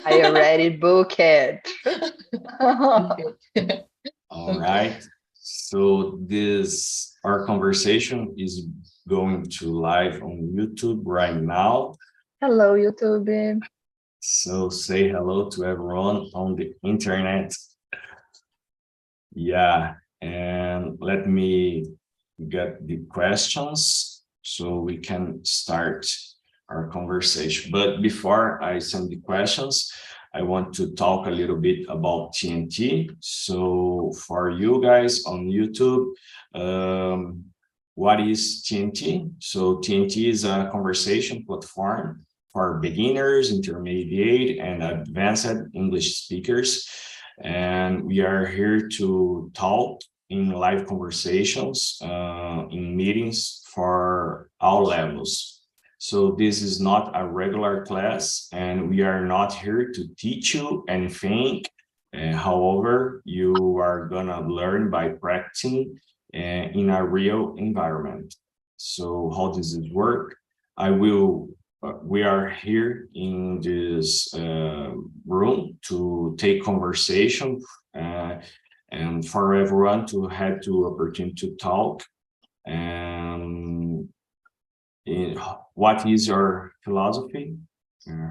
I already booked it. All right. So our conversation is going to live on YouTube right now. Hello, YouTube. So say hello to everyone on the internet. Yeah, and let me get the questions so we can start our conversation. But before I send the questions, I want to talk a little bit about TNT. So for you guys on YouTube, what is TNT? So TNT is a conversation platform for beginners, intermediate, and advanced English speakers. And we are here to talk in live conversations, in meetings for all levels. So this is not a regular class, and we are not here to teach you anything. However, you are gonna learn by practicing in a real environment. So how does it work? We are here in this room to take conversation and for everyone to have the opportunity to talk. And what is your philosophy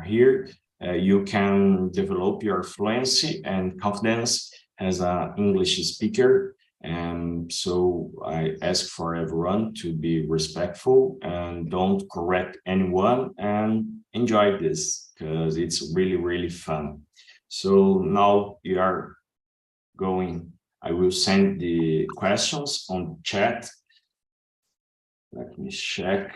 here? You can develop your fluency and confidence as an English speaker. And so I ask for everyone to be respectful and don't correct anyone and enjoy this because it's really, really fun. So now we are going, I will send the questions on chat. Let me check.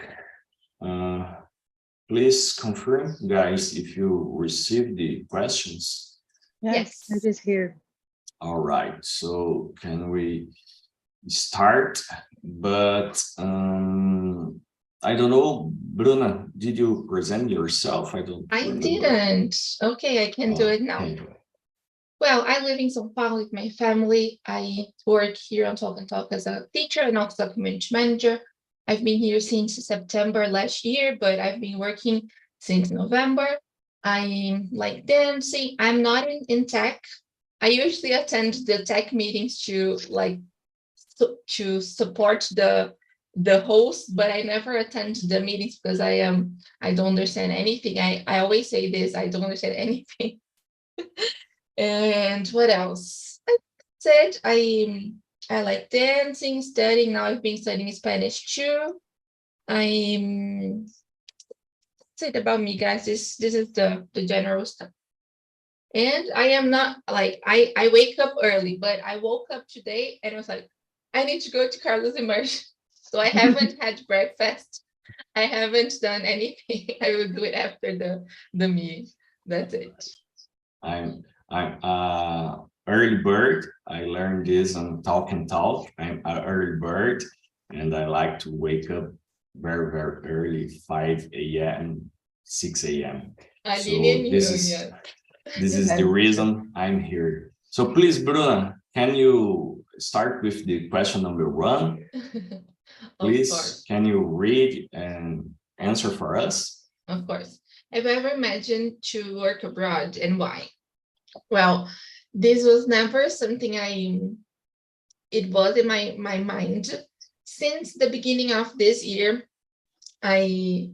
Please confirm, guys, if you received the questions. Yes, it is here. All right, so can we start? But I don't know, Bruna, did you present yourself? I remember. didn't. Okay, I can do it now. Okay. Well, I live in São Paulo with my family. I work here on TALKNTALK as a teacher and also a community manager. I've been here since September last year, but I've been working since November. I like dancing. I'm not in tech. I usually attend the tech meetings to to support the host, but I never attend the meetings because I don't understand anything. I always say this, I don't understand anything. And what else? I said I like dancing, studying. Now I've been studying Spanish too. I'm said about me, guys. This is the general stuff. And I am not like I wake up early, but I woke up today and was like, I need to go to Carlos Immersion. So I haven't had breakfast. I haven't done anything. I will do it after the meeting. That's it. I'm early bird. I learned this on TALKNTALK. I'm an early bird, and I like to wake up very, very early, 5 a.m., 6 a.m. So this is the reason I'm here. So please, Bruna, can you start with the question number 1? Please, can you read and answer for us? Of course. Have you ever imagined to work abroad and why? Well, this was never something it was in my mind. Since the beginning of this year, I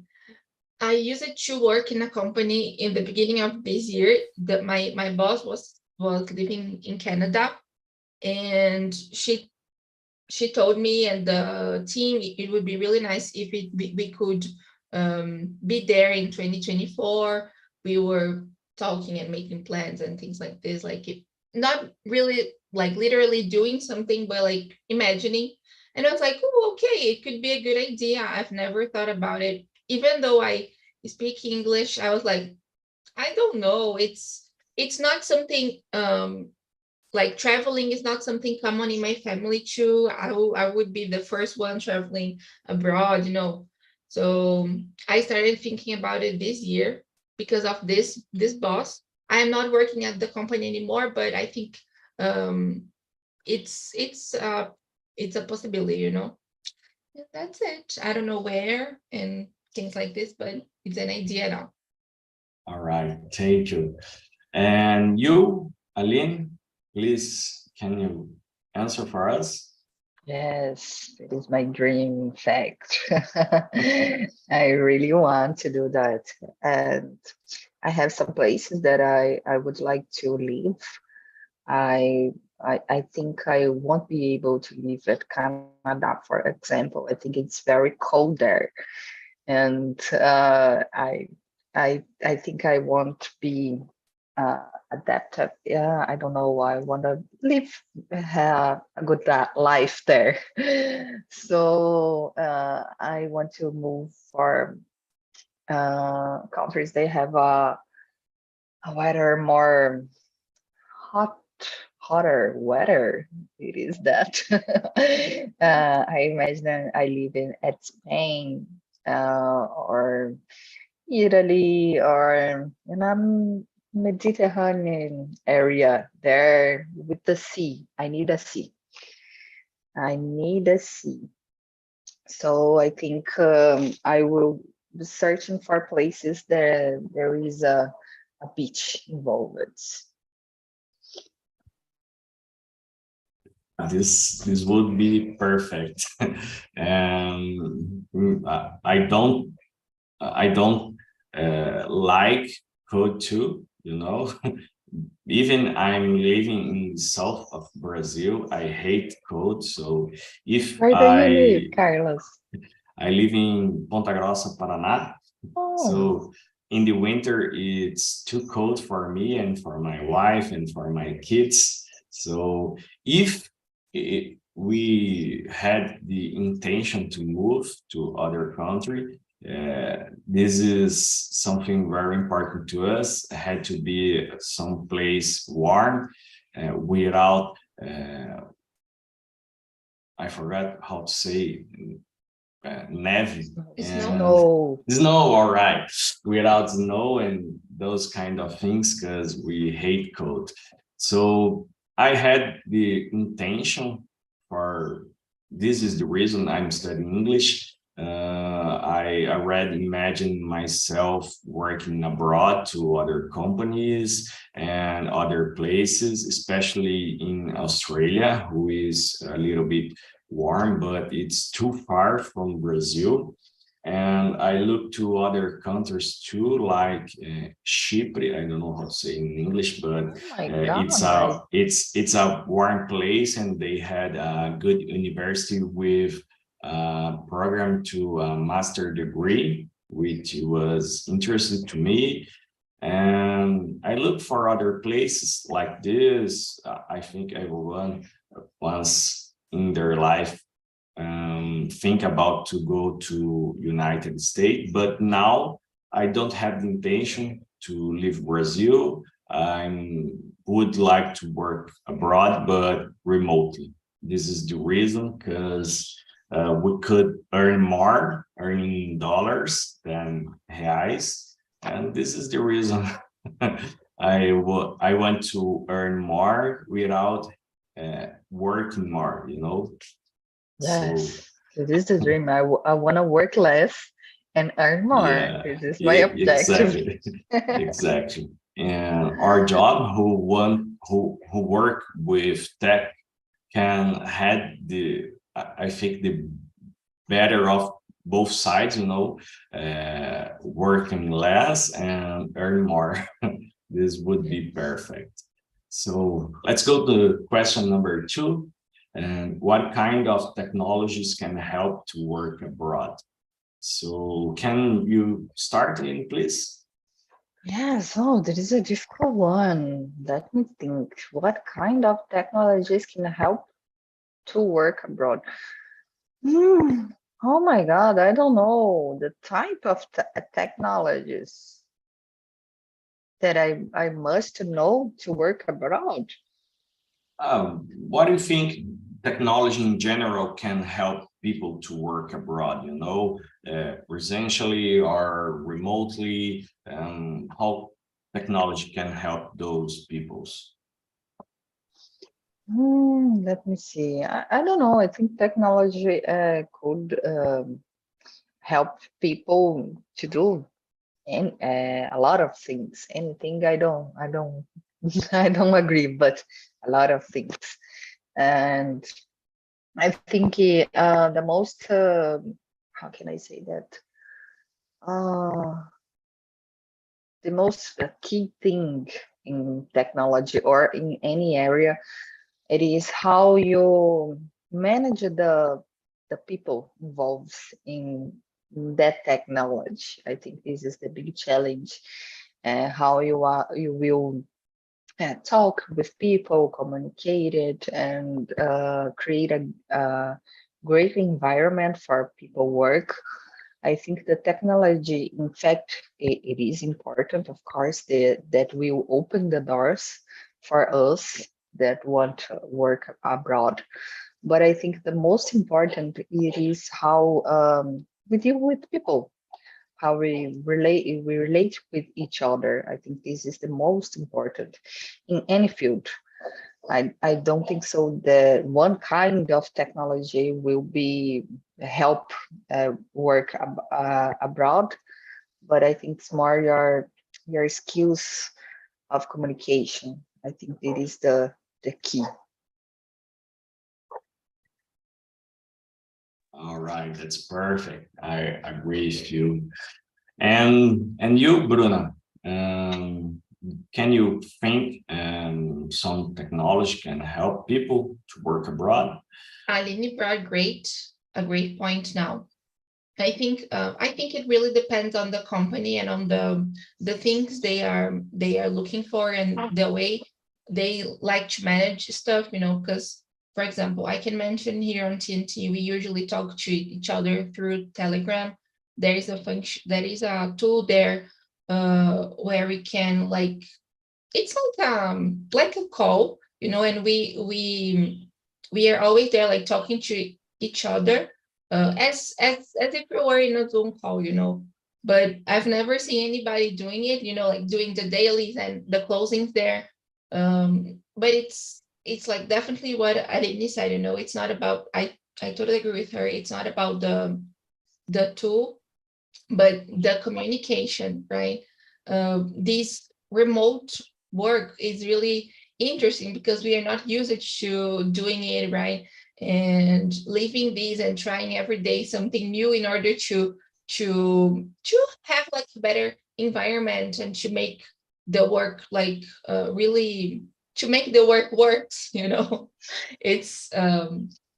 used it to work in a company in the beginning of this year. That my boss was living in Canada, and she told me and the team it would be really nice if we could be there in 2024. We were talking and making plans and things like this, like not really like literally doing something, but like imagining. And I was like, oh, okay, it could be a good idea. I've never thought about it. Even though I speak English, I was like, I don't know. It's not something like traveling is not something common in my family too. I would be the first one traveling abroad, So I started thinking about it this year because of this boss. I am not working at the company anymore, but I think it's a possibility, And that's it. I don't know where and things like this, but it's an idea now. All right, thank you. And you, Aline, please, can you answer for us? Yes, it is my dream, in fact. I really want to do that. And I have some places that I would like to live. I think I won't be able to live at Canada, for example. I think it's very cold there. And I think I won't be adapted. Yeah, I don't know. I want to live a good life there. So I want to move for countries they have a weather more hot, hotter weather. It is that. I imagine I live in at Spain or Italy or in a Mediterranean area there with the sea. I need a sea. I need a sea. So I think I will be searching for places that there is a beach involved. This would be perfect. And I don't like code too, you know. Even I'm living in the south of Brazil, I hate cold. So if Where do you live, Carlos? I live in Ponta Grossa, Paraná. Oh, So in the winter, it's too cold for me and for my wife and for my kids. So if we had the intention to move to other country, this is something very important to us. It had to be someplace warm, without, I forgot how to say, neve and no. snow, all right, without snow and those kind of things, because we hate cold. So I had the intention for, this is the reason I'm studying English. I already imagine myself working abroad to other companies and other places, especially in Australia, who is a little bit warm, but it's too far from Brazil. And I look to other countries too, like Chypre. I don't know how to say in English, but Oh my it's God. a warm place, and they had a good university with a program to a master degree, which was interesting to me. And I look for other places like this. I think everyone once in their life think about to go to United States, but now I don't have the intention to leave Brazil. I would like to work abroad, but remotely. This is the reason, because we could earn more earning dollars than reais, and this is the reason I want to earn more without working more, you know. So Yes, this is the dream. I want to work less and earn more. yeah, This is my objective. exactly, exactly. And our job, who work with tech, can had the, I think, the better of both sides, you know, working less and earn more. This would be perfect. So let's go to question number 2. And what kind of technologies can help to work abroad? So can you start in, please? Yes, oh, that is a difficult one. Let me think. What kind of technologies can help to work abroad? Hmm. Oh my God, I don't know the type of technologies that I must know to work abroad. What do you think technology in general can help people to work abroad, you know, presentially or remotely, how technology can help those peoples? Let me see. I don't know. I think technology could help people to do and a lot of things. Anything I don't I don't agree, but a lot of things. And I think the most how can I say that? The most key thing in technology or in any area, it is how you manage the people involved in that technology. I think this is the big challenge, how you will talk with people, communicate it, and create a great environment for people work. I think the technology, in fact, it is important, of course, that will open the doors for us that want to work abroad. But I think the most important it is how we deal with people, how we relate with each other. I think this is the most important in any field. I don't think so that one kind of technology will be help work abroad, but I think it's more your skills of communication. I think it is the key. All right, that's perfect. I agree with you. And you, Bruna, can you think some technology can help people to work abroad? Aline brought a great point now. I think it really depends on the company and on the things they are looking for and the way they like to manage stuff, you know, because for example, I can mention here on TNT, we usually talk to each other through Telegram. There is a function, there is a tool there where we can like, it's like a call, you know, and we are always there like talking to each other as if we were in a Zoom call, you know. But I've never seen anybody doing it, you know, like doing the dailies and the closings there. But it's like definitely what Aline said, you know, it's not about, I totally agree with her. It's not about the tool, but the communication, right? This remote work is really interesting because we are not used to doing it, right? And leaving these and trying every day something new in order to have like a better environment and to make the work like really to make the work works, you know. It's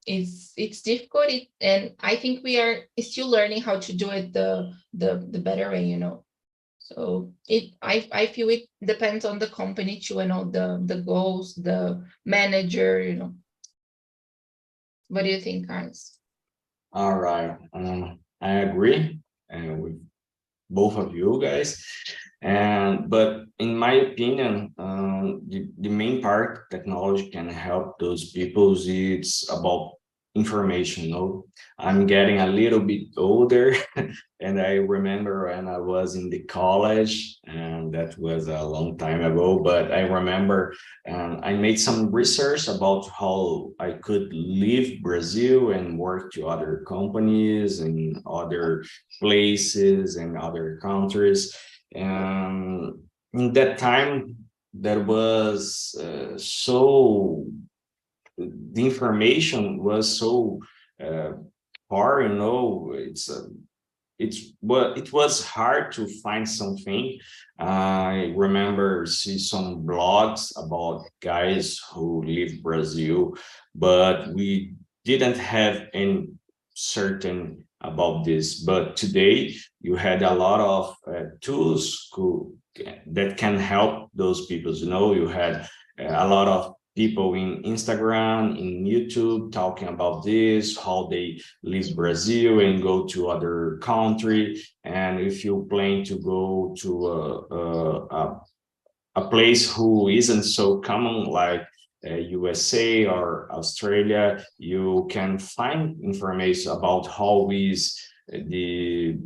it's difficult, and I think we are still learning how to do it the better way, you know. So I feel it depends on the company too, and all the goals, the manager, you know. What do you think, Carlos? All right, I agree with both of you guys. But in my opinion, the main part technology can help those people is about information. You know, I'm getting a little bit older, and I remember when I was in the college, and that was a long time ago. But I remember I made some research about how I could leave Brazil and work to other companies and other places and other countries. And in that time, there was so the information was so far, you know, it was hard to find something. I remember see some blogs about guys who leave Brazil, but we didn't have any certain about this. But today you had a lot of tools that can help those people. You know, you had a lot of people in Instagram, in YouTube talking about this, how they leave Brazil and go to other country. And if you plan to go to a place who isn't so common like USA or Australia, you can find information about how is the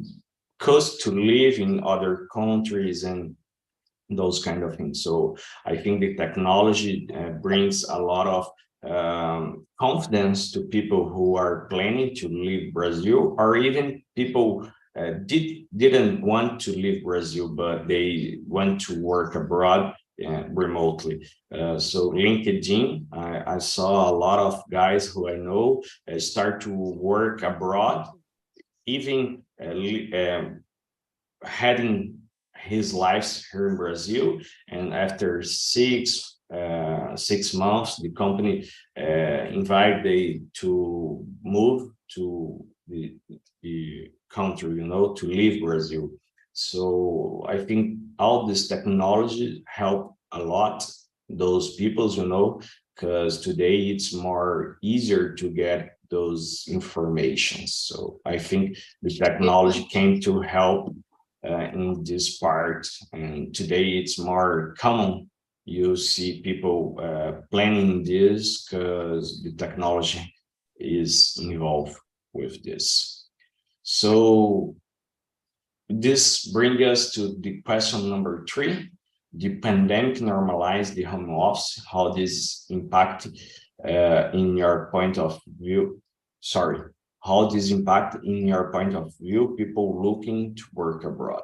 cost to live in other countries and those kind of things. So I think the technology brings a lot of confidence to people who are planning to leave Brazil, or even people didn't want to leave Brazil, but they want to work abroad remotely. So LinkedIn, I saw a lot of guys who I know start to work abroad, even having his lives here in Brazil, and after 6 months, the company invited they to move to the country, to leave Brazil. So I think all this technology help a lot those peoples, because today it's more easier to get those informations. So I think the technology came to help in this part, and today it's more common. You see people planning this because the technology is involved with this. So this brings us to the question number 3. The pandemic normalized the home office, how this impact in your point of view, how this impact in your point of view, people looking to work abroad.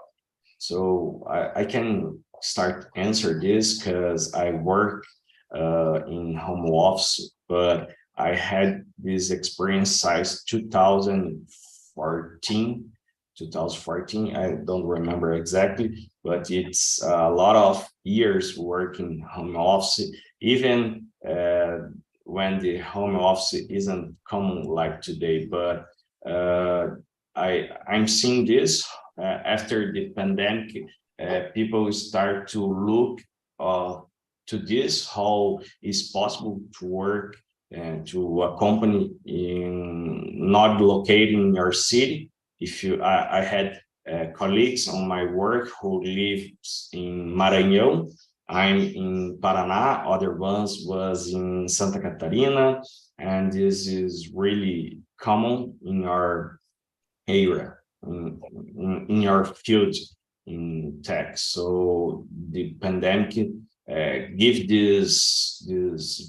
So I can start answer this because I work in home office, but I had this experience since 2014, I don't remember exactly, but it's a lot of years working home office, even when the home office isn't common like today. But I'm seeing this after the pandemic, people start to look to this, how it's possible to work and to a company not located in your city. I had colleagues on my work who lives in Maranhão. I'm in Paraná. Other ones was in Santa Catarina, and this is really common in our area, in your field in tech. So the pandemic give this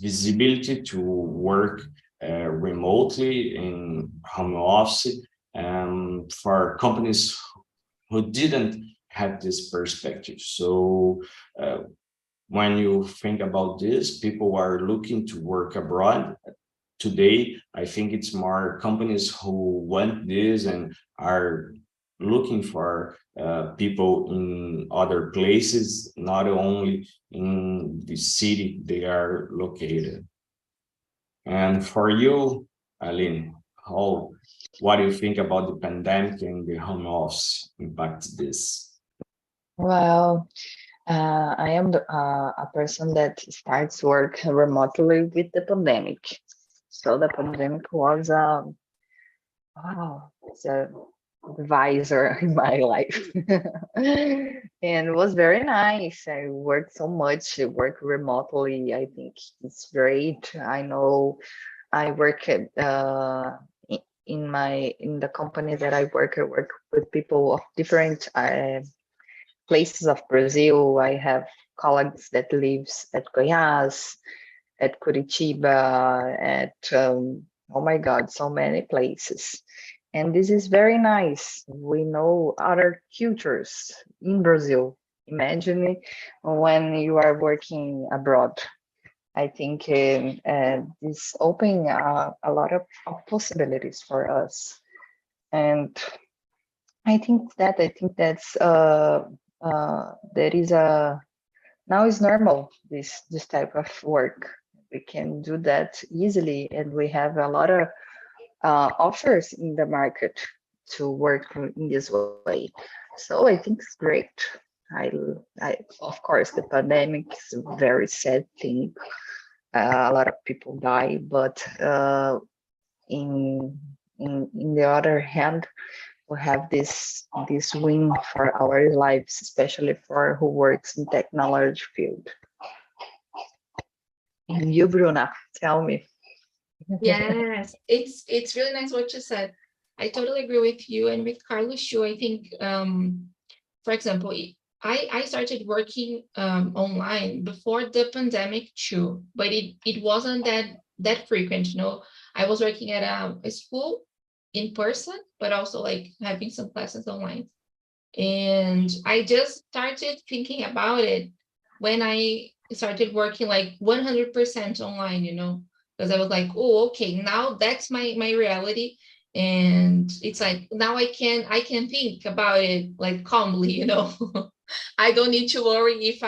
visibility to work remotely in home office, for companies who didn't have this perspective. So when you think about this, people are looking to work abroad. Today, I think it's more companies who want this and are looking for people in other places, not only in the city they are located. And for you, Aline, what do you think about the pandemic and the home office impact this? Well, I am a person that starts work remotely with the pandemic. So the pandemic was it's a advisor in my life. And it was very nice. I worked so much, work remotely. I think it's great. I know I work at in the company that I work with people of different places of Brazil. I have colleagues that lives at Goiás, at Curitiba, at oh my God, so many places. And this is very nice. We know other cultures in Brazil. Imagine when you are working abroad. I think this opening a lot of possibilities for us. And I think that's there is now is normal, this type of work. We can do that easily, and we have a lot of offers in the market to work in this way. So I think it's great. I of course, the pandemic is a very sad thing. A lot of people die, but in the other hand, we have this win for our lives, especially for who works in technology field. And you, Bruna, tell me. Yes, it's really nice what you said. I totally agree with you and with Carlos too. I think, for example, I started working online before the pandemic too, but it wasn't that frequent. I was working at a school in person, but also like having some classes online. And I just started thinking about it when I started working like 100% online, because I was like, oh, okay, now that's my reality. And it's like now I can think about it like calmly. I don't need to worry if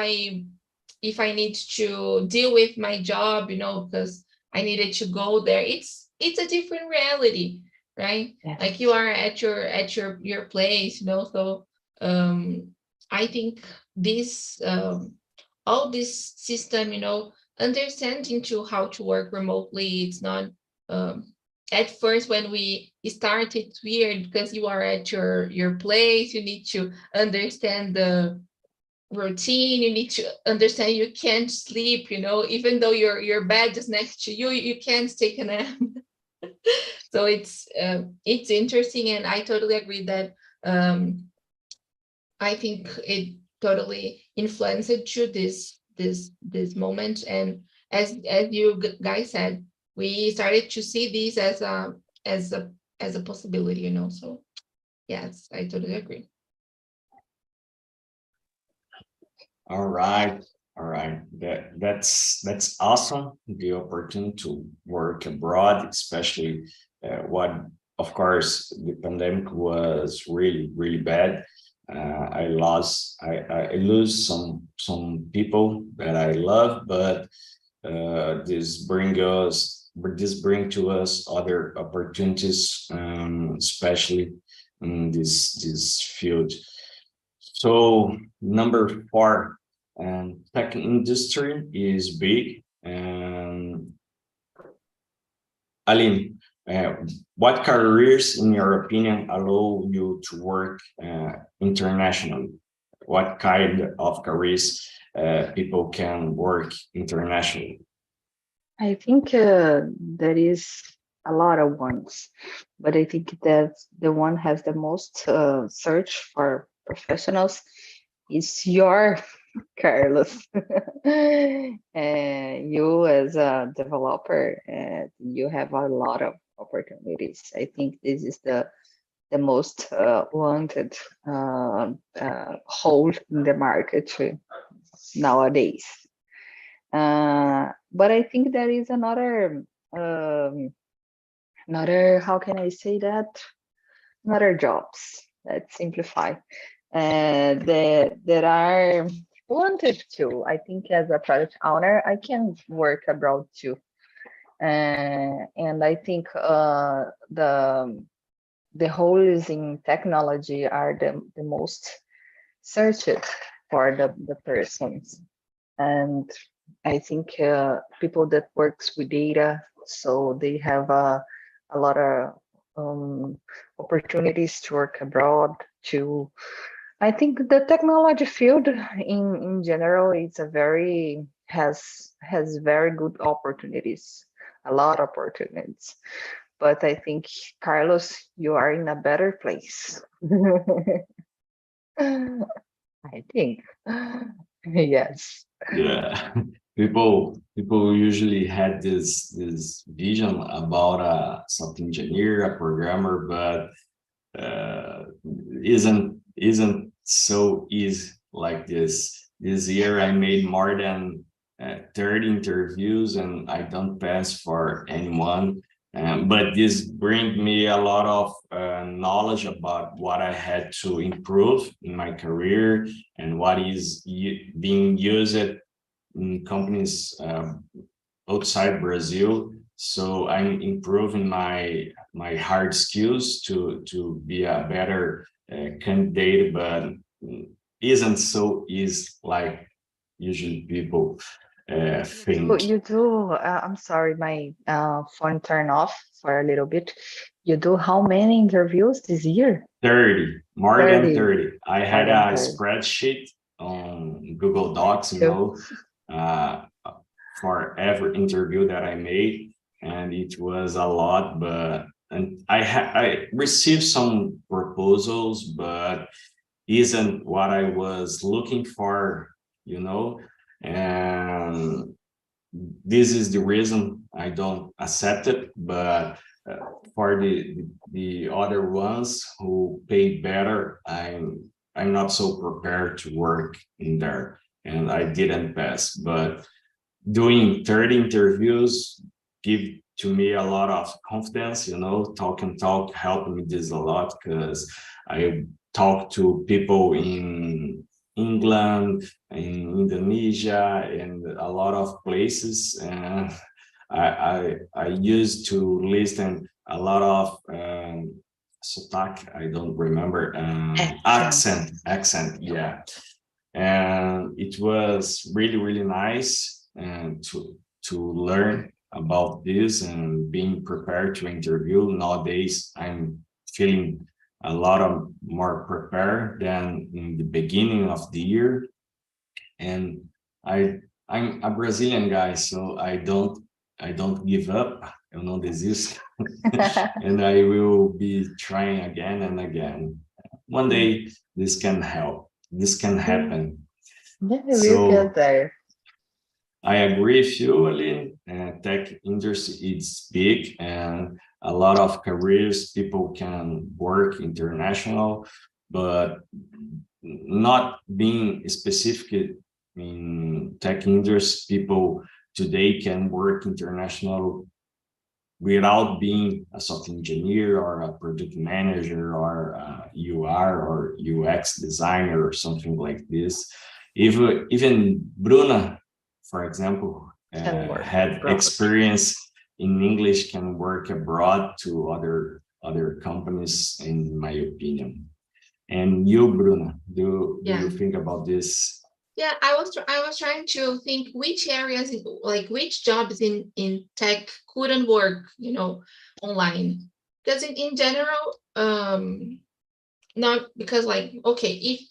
I need to deal with my job, because I needed to go there. It's a different reality, right? Yes. Like you are at your place, so I think this all this system, understanding to how to work remotely, it's not at first when we start, it's weird because you are at your place, you need to understand the routine, you need to understand you can't sleep, even though your bed is next to you, you can't take a nap. So it's interesting, and I totally agree that I think it totally influenced you this moment. And as you guys said, we started to see this as a possibility, so yes, I totally agree. All right. That's awesome. The opportunity to work abroad, especially of course, the pandemic was really, really bad. I lose some people that I love, but this bring to us other opportunities, especially in this field. So number 4, tech industry is big. And Aline, what careers, in your opinion, allow you to work internationally? What kind of careers people can work internationally? I think there is a lot of ones, but I think that the one has the most search for professionals is your Carlos. You as a developer, you have a lot of opportunities. I think this is the most wanted hold in the market nowadays. But I think there is another, how can I say that? Another jobs, let's simplify, that are wanted to. I think as a product owner, I can work abroad too. And I think the holes in technology are the most searched for the persons. And I think people that works with data, so they have a lot of opportunities to work abroad too. I think the technology field in general is has very good opportunities, a lot of opportunities. But I think, Carlos, you are in a better place. I think. Yes. Yeah, people usually had this vision about a software engineer, a programmer, but isn't so easy like this. This year I made more than 30 interviews, and I don't pass for anyone. But this brings me a lot of knowledge about what I had to improve in my career and what is being used in companies outside Brazil. So I'm improving my hard skills to be a better candidate, but isn't so easy like usually people think. You do. I'm sorry, my phone turned off for a little bit. You do how many interviews this year? 30, more 30. than 30. I had than a 30. spreadsheet on Google Docs, for every interview that I made, and it was a lot. But I received some proposals, but isn't what I was looking for, and this is the reason I don't accept it. But for the other ones who pay better, I'm not so prepared to work in there, and I didn't pass. But doing 30 interviews give to me a lot of confidence. TalkNTalk helped me this a lot, because I talk to people in England, in Indonesia, and a lot of places, and I used to listen a lot of sotaque, I don't remember, accent, yeah. And it was really, really nice, and to learn about this and being prepared to interview. Nowadays, I'm feeling a lot of more prepared than in the beginning of the year. And I'm a Brazilian guy, so I don't give up. Eu não desisto. And I will be trying again and again. One day this can help. This can happen. Yeah, we'll get there. I agree with you, Aline. Tech industry is big, and a lot of careers people can work international, but not being specific in tech industry, people today can work international without being a software engineer or a product manager or a UR or UX designer or something like this. Even Bruna, for example, had experience in English, can work abroad to other companies, in my opinion. And you, Bruna, do you think about this? Yeah, I was trying to think which areas, like which jobs in tech couldn't work, online. Because in general, not because, like, okay, if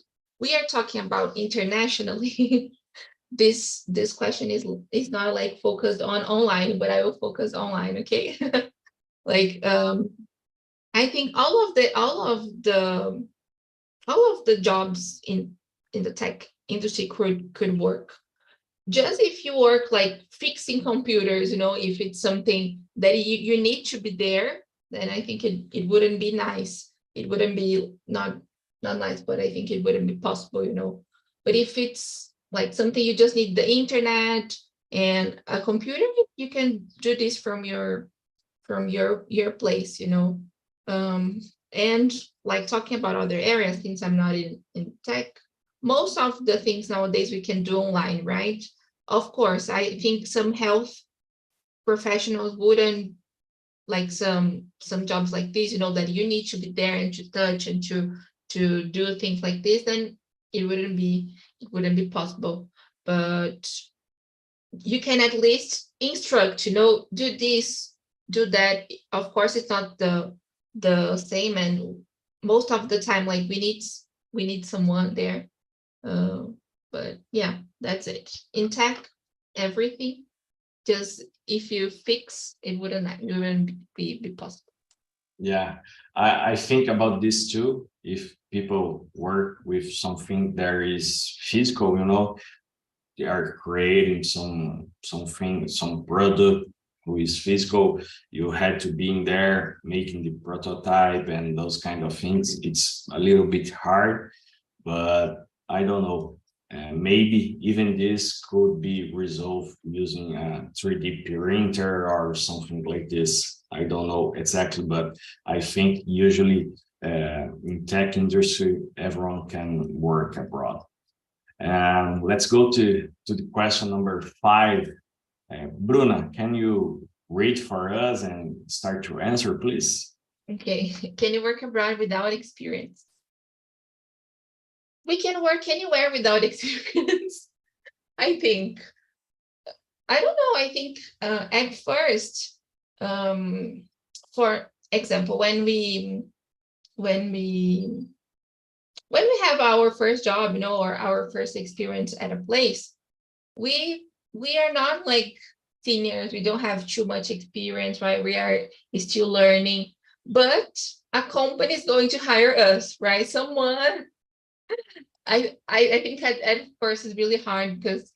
we are talking about internationally, this question is not like focused on online, but I will focus online, okay? Like, I think all of the jobs in the tech industry could work. Just if you work like fixing computers, if it's something that you need to be there, then I think it wouldn't be nice. It wouldn't be not nice, but I think it wouldn't be possible. But if it's like something you just need the internet and a computer, you can do this from your place, and like talking about other areas, since I'm not in tech, most of the things nowadays we can do online, right? Of course, I think some health professionals wouldn't like some jobs like this, that you need to be there and to touch and to do things like this, then it wouldn't be possible. But you can at least instruct, do this, do that. Of course, it's not the same, and most of the time, like, we need someone there. But yeah, that's it. In tech, everything, just if you fix, it wouldn't be possible. Yeah, I think about this too. If people work with something that is physical, they are creating something, some product who is physical, you had to be in there making the prototype and those kind of things. It's a little bit hard, but I don't know. Maybe even this could be resolved using a 3D printer or something like this. I don't know exactly, but I think usually in tech industry, everyone can work abroad. Let's go to the question number 5. Bruna, can you read for us and start to answer, please? Okay. Can you work abroad without experience? We can work anywhere without experience. I think. I don't know. I think at first, for example, when we have our first job, or our first experience at a place, we are not like seniors. We don't have too much experience, right? We are still learning, but a company is going to hire us, right? Someone. I think at first it's really hard because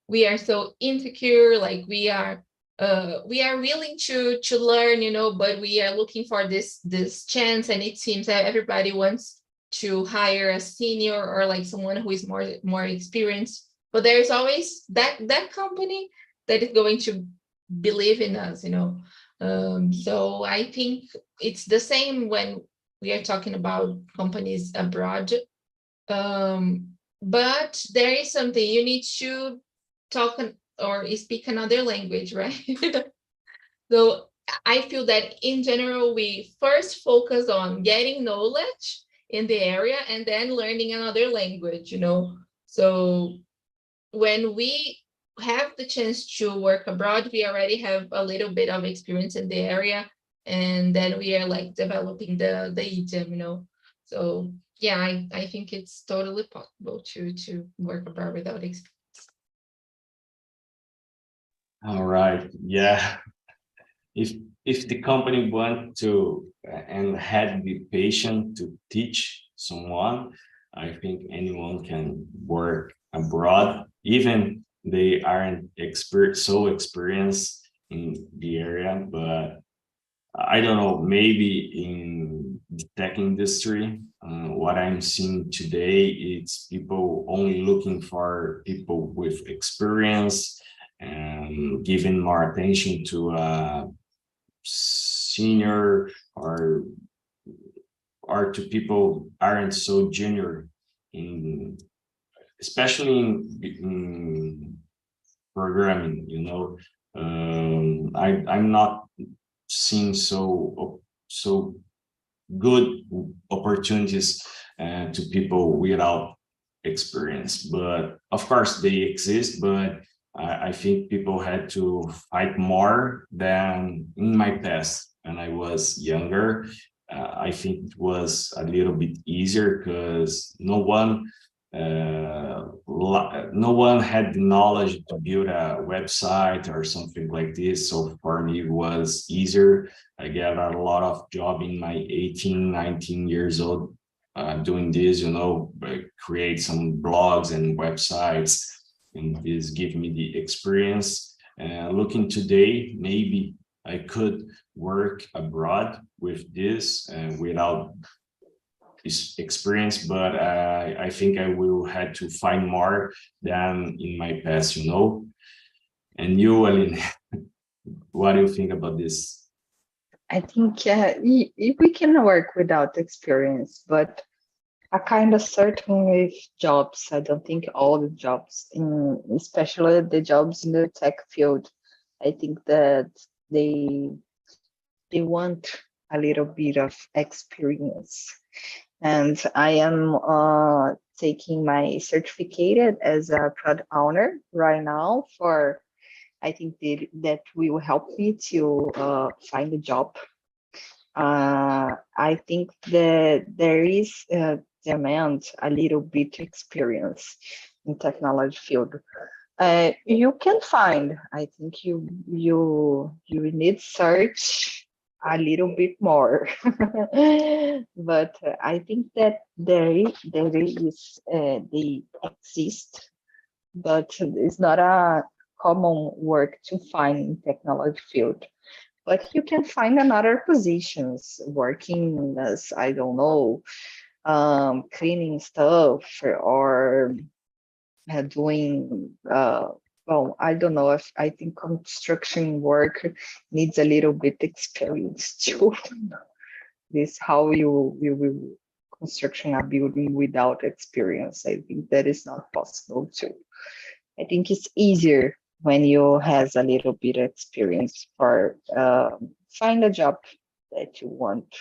we are so insecure, like we are we are willing to learn, but we are looking for this chance, and it seems that everybody wants to hire a senior or like someone who is more experienced. But there's always that company that is going to believe in us, So I think it's the same when we are talking about companies abroad. But there is something you need to talk or speak another language, right? So I feel that in general, we first focus on getting knowledge in the area and then learning another language, So when we have the chance to work abroad, we already have a little bit of experience in the area, and then we are like developing the idiom, So yeah, I think it's totally possible to work abroad without experience. All right. Yeah. If the company want to and had the patience to teach someone, I think anyone can work abroad, even they aren't so experienced in the area. But I don't know, maybe in the tech industry, what I'm seeing today, it's people only looking for people with experience and giving more attention to senior or to people aren't so junior in, especially in programming, I'm not seeing so good opportunities to people without experience. But of course they exist, but I think people had to fight more than in my past when I was younger. I think it was a little bit easier because no one had the knowledge to build a website or something like this. So for me, it was easier. I get a lot of job in my 18, 19 years old doing this, create some blogs and websites, and this give me the experience. Looking today, maybe I could work abroad with this and without this experience, but I think I will have to find more than in my past, And you, Aline, what do you think about this? I think we can work without experience, but a kind of certain with jobs. I don't think all the jobs, especially the jobs in the tech field, I think that they want a little bit of experience. And I am taking my certificate as a product owner right now for, I think that will help me to find a job. I think that there is demand a little bit experience in technology field. You can find, I think you need search a little bit more, but I think that they exist, but it's not a common work to find in technology field. But you can find another positions working as, I don't know, cleaning stuff or doing, well, I don't know, if I think construction work needs a little bit experience too. This how you will construction a building without experience. I think that is not possible too. I think it's easier when you has a little bit of experience for find a job that you want.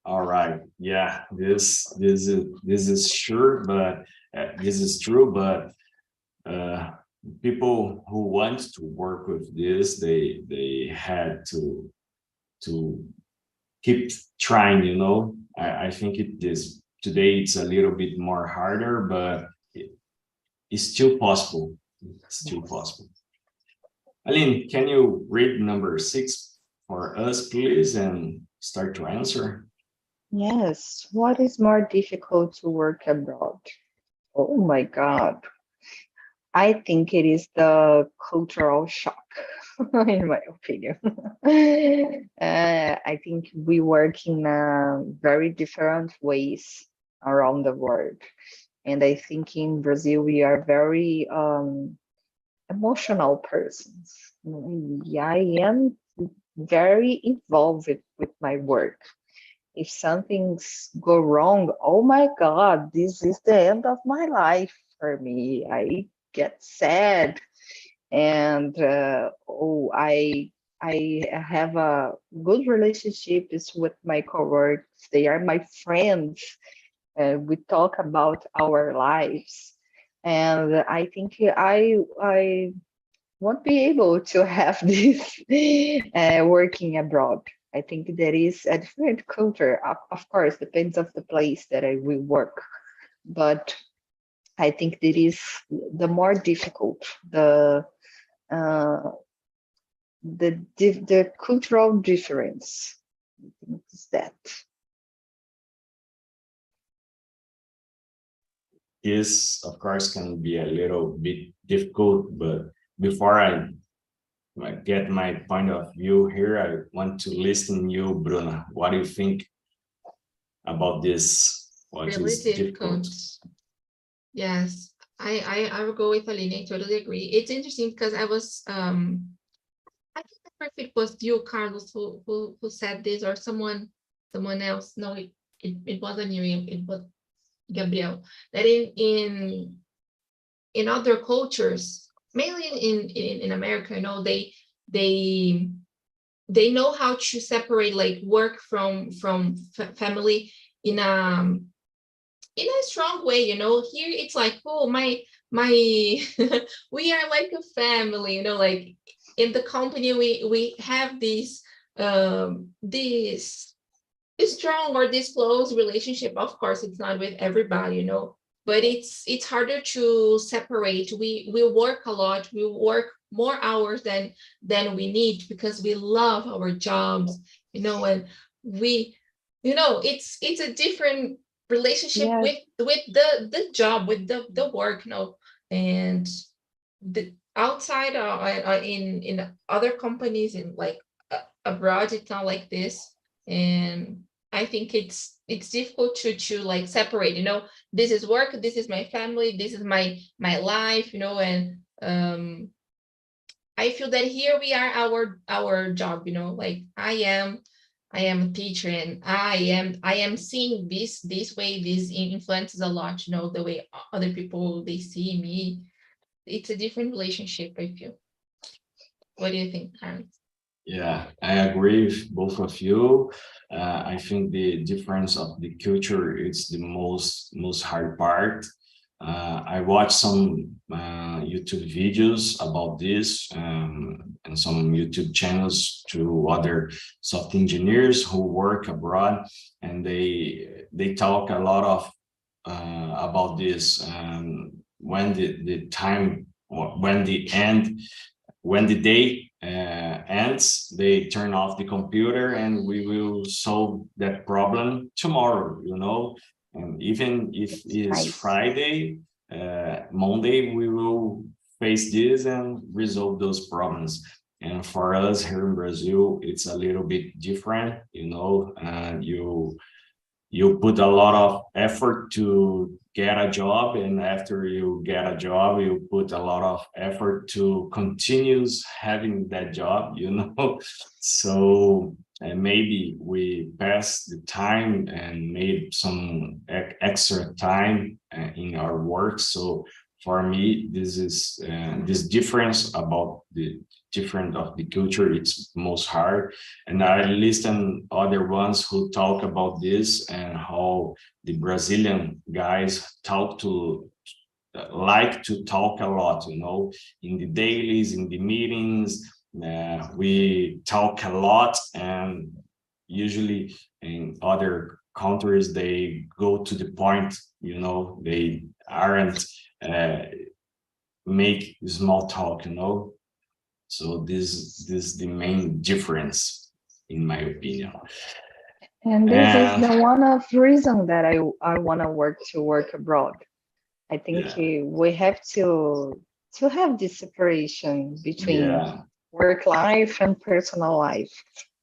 All right. Yeah, this is sure, but this is true. But people who want to work with this, they had to keep trying. I think it is today. It's a little bit more harder, but it's still possible. It's still possible. Aline, can you read number 6 for us, please, and start to answer? Yes. What is more difficult to work abroad? Oh my God. I think it is the cultural shock, in my opinion. I think we work in very different ways around the world. And I think in Brazil, we are very emotional persons. I am very involved with my work. If something's go wrong, oh my God, this is the end of my life for me. I get sad, and I have a good relationships with my coworkers. They are my friends. We talk about our lives, and I think I won't be able to have this working abroad. I think there is a different culture. Of course, depends of the place that I will work, but I think that is the more difficult. Uh, the cultural difference. I think is that. This, of course, can be a little bit difficult, but before I get my point of view here, I want to listen you, Bruna. What do you think about this? What Really is difficult? Yes, I will go with Aline. I totally agree. It's interesting because I was I don't remember if it was you, Carlos, who said this, or someone else. No, it wasn't you. It was Gabriel. That in other cultures, mainly in America, you know, they know how to separate like work from family in a strong way, you know. Here it's like, oh, my we are like a family, you know, like in the company we have this strong or this close relationship. Of course, it's not with everybody, you know, but it's harder to separate. We work a lot, we work more hours than we need because we love our jobs, you know, and we, you know, it's a different relationship Yes, with the job, with the work, you know. And the outside in other companies, in like abroad, it's not like this. And I think it's difficult to like separate, you know, this is work, this is my family, this is my life, you know. And I feel that here we are our job, you know, like I am a teacher, and I am seeing this way. This influences a lot, you know, the way other people they see me. It's a different relationship, I feel. What do you think, Karen? Yeah, I agree with both of you. I think the difference of the culture is the most hard part. I watched some YouTube videos about this, and some YouTube channels to other software engineers who work abroad, and they talk a lot of about this. When the time, or when the day ends, they turn off the computer, and we will solve that problem tomorrow, you know. And even if it's nice. Friday, Monday, we will face this and resolve those problems. And for us here in Brazil, it's a little bit different, you know. You put a lot of effort to get a job, and after you get a job, you put a lot of effort to continues having that job, you know. So maybe we pass the time and made some extra time in our work. So for me, this is this difference about the different of the culture, it's most hard. And I listen other ones who talk about this, and how the Brazilian guys talk to like to talk a lot, you know, in the dailies, in the meetings. We talk a lot, and usually in other countries they go to the point, you know, they aren't make small talk, you know. So this is the main difference, in my opinion. And this is And the one of reason that I want to work abroad. I think yeah, we have to to have this separation between Yeah, work life and personal life.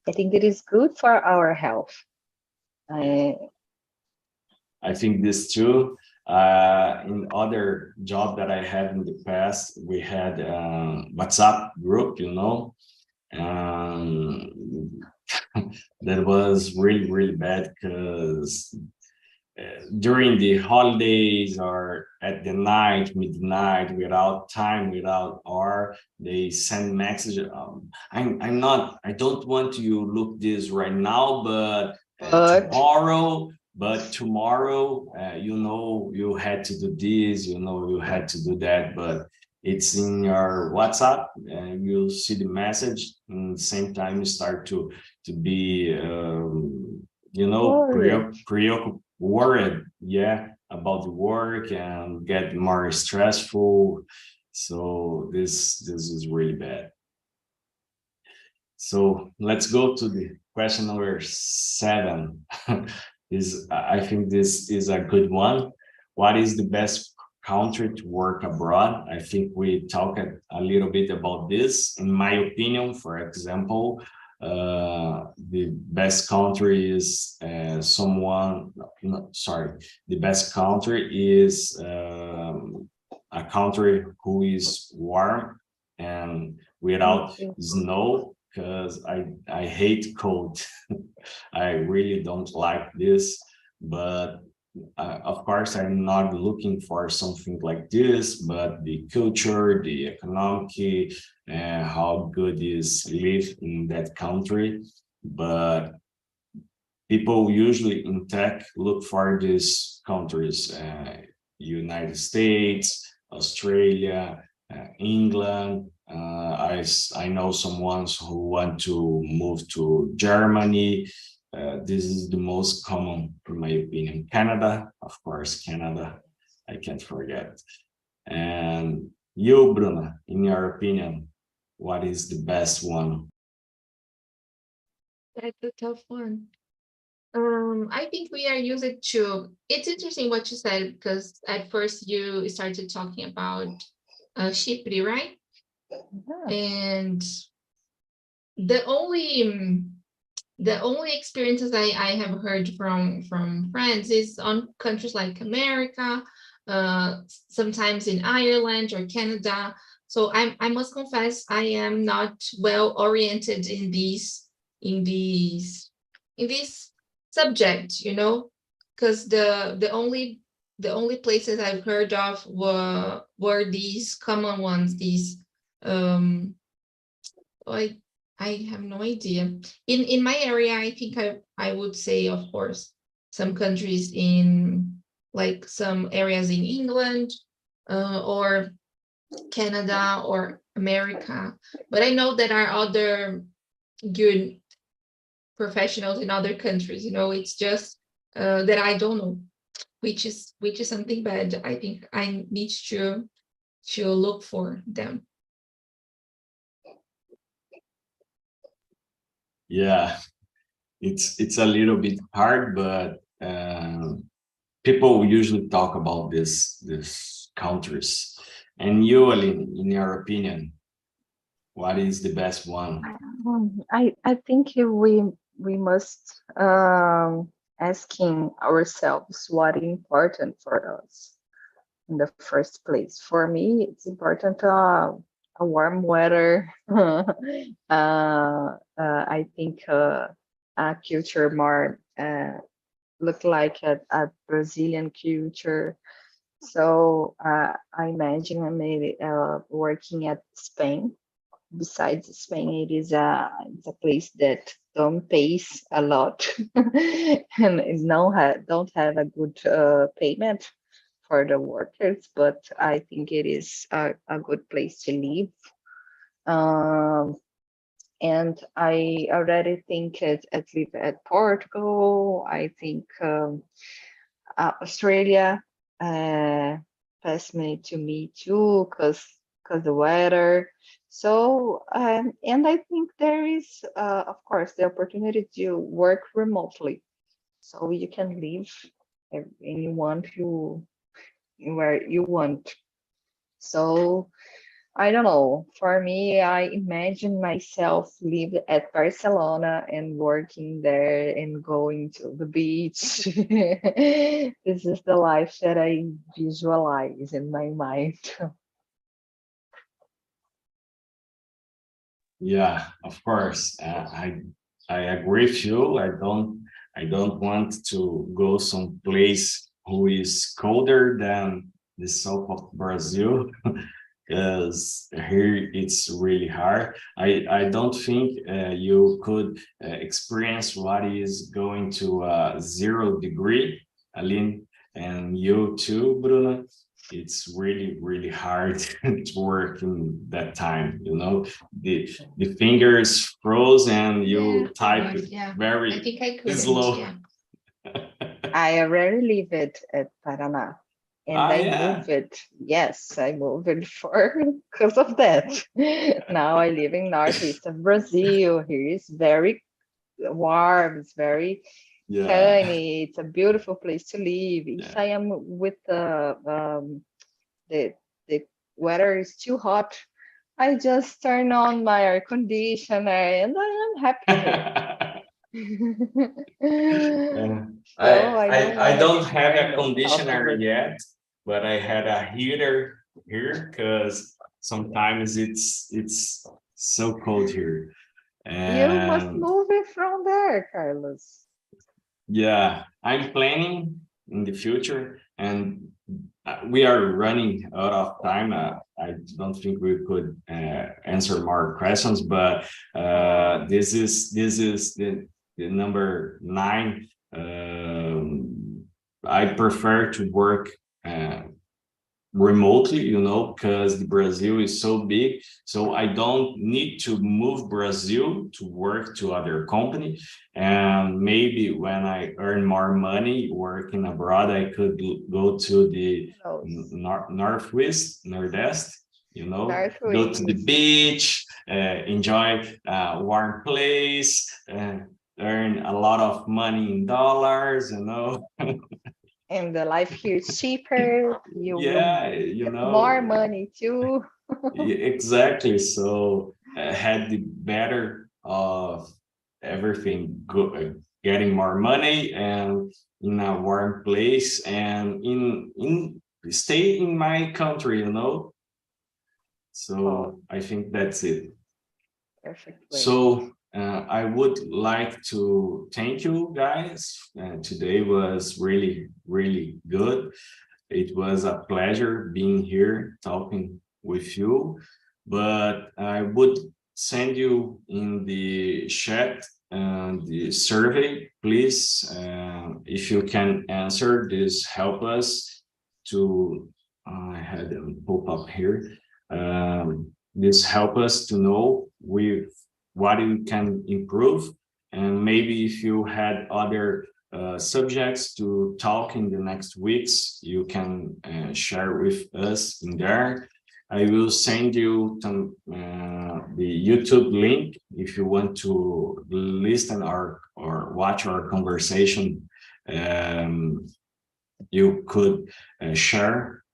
I think it is good for our health. Uh, I think this too. In other job that I had in the past, we had WhatsApp group, um, that was really, really bad because during the holidays or at the night, midnight, without time, without hour, they send message. I don't want you look this right now, but but tomorrow, you had to do this, you had to do that, but it's in your WhatsApp and you'll see the message and the same time you start to be worried. worried, yeah, about the work and get more stressful. So this is really bad. So let's go to the question number 7. I think this is a good one. What is the best country to work abroad? I think we talked a little bit about this. In my opinion, for example, the best country is the best country is a country who is warm and without snow, because I hate cold. I really don't like this, but of course I'm not looking for something like this, but the culture, the economic, and how good is live in that country. But people usually in tech look for these countries, United States, Australia, England. I know someone who want to move to Germany. This is the most common, in my opinion. Canada, of course, Canada, I can't forget. And you, Bruna, in your opinion, what is the best one? That's a tough one. I think we are used to. It's interesting what you said because at first you started talking about Chypre, right? Yeah. And the only the only experiences I have heard from friends is on countries like America, sometimes in Ireland or Canada. So I must confess I am not well oriented in these in this subject, because the only places I've heard of were these common ones, these um I I have no idea. In my area, I think I would say, of course, some countries in like some areas in England, or Canada or America. But I know there are other good professionals in other countries. It's just that I don't know, which is something bad. I think I need to look for them. Yeah, it's a little bit hard, but people usually talk about this countries. And you, Aline, in your opinion, what is the best one? I think we must asking ourselves what is important for us in the first place. For me, it's important a warm weather. I think a culture more look like a Brazilian culture. So I imagine I maybe working at Spain. Besides Spain, it's a place that don't pays a lot and it don't have a good payment for the workers, but I think it is a good place to live. Um, and I already think at live at Portugal. I think Australia passed me to me too, because the weather. So and I think there is of course the opportunity to work remotely, so you can live anyone you where you want. So I don't know. For me, I imagine myself live at Barcelona and working there and going to the beach. This is the life that I visualize in my mind. Yeah, of course. I agree with you. I don't want to go someplace who is colder than the south of Brazil, because here it's really hard. I don't think you could experience what is going to 0 degree, Aline, and you too, Bruno. It's really, really hard to work in that time, you know. The fingers froze and you type it I very think I couldn't. slow. Yeah. I already live it at Paraná. And I moved it. Yes, I moved it for because of that. Now I live in northeast of Brazil. Here is very warm. It's very sunny. It's a beautiful place to live. If I am with the weather is too hot, I just turn on my air conditioner and I am happy. I don't have a conditioner yet, but I had a heater here because sometimes it's so cold here. You must And move it from there, Carlos. yeah, I'm planning in the future, and we are running out of time. I don't think we could answer more questions, but this is the number 9. I prefer to work remotely, you know, because Brazil is so big. So I don't need to move Brazil to work to other company. And maybe when I earn more money working abroad, I could go to the northwest, you know, go to the beach, enjoy a warm place, earn a lot of money in dollars, you know. And the life here is cheaper. You will you know, more money too. Exactly. So I had the better of everything, getting more money and in a warm place and in stay in my country, you know. So I think that's it. Perfectly. So I would like to thank you guys. Today was really, really good. It was a pleasure being here talking with you, but I would send you in the chat the survey, please. If you can answer this, help us to, I had a pop-up here. This help us to know with what you can improve, and maybe if you had other subjects to talk in the next weeks, you can share with us in there. I will send you the YouTube link if you want to listen or watch our conversation. You could share,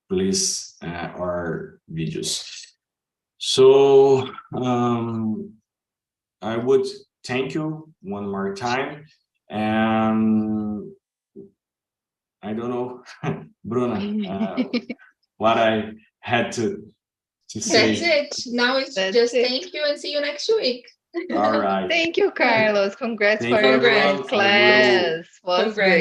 please, our videos. So I would thank you one more time. And I don't know, Bruna, what I had to say. That's it. Now it's just thank you and see you next week. All right. Thank you, Carlos. Congrats Thank for your everyone. first class. Was great.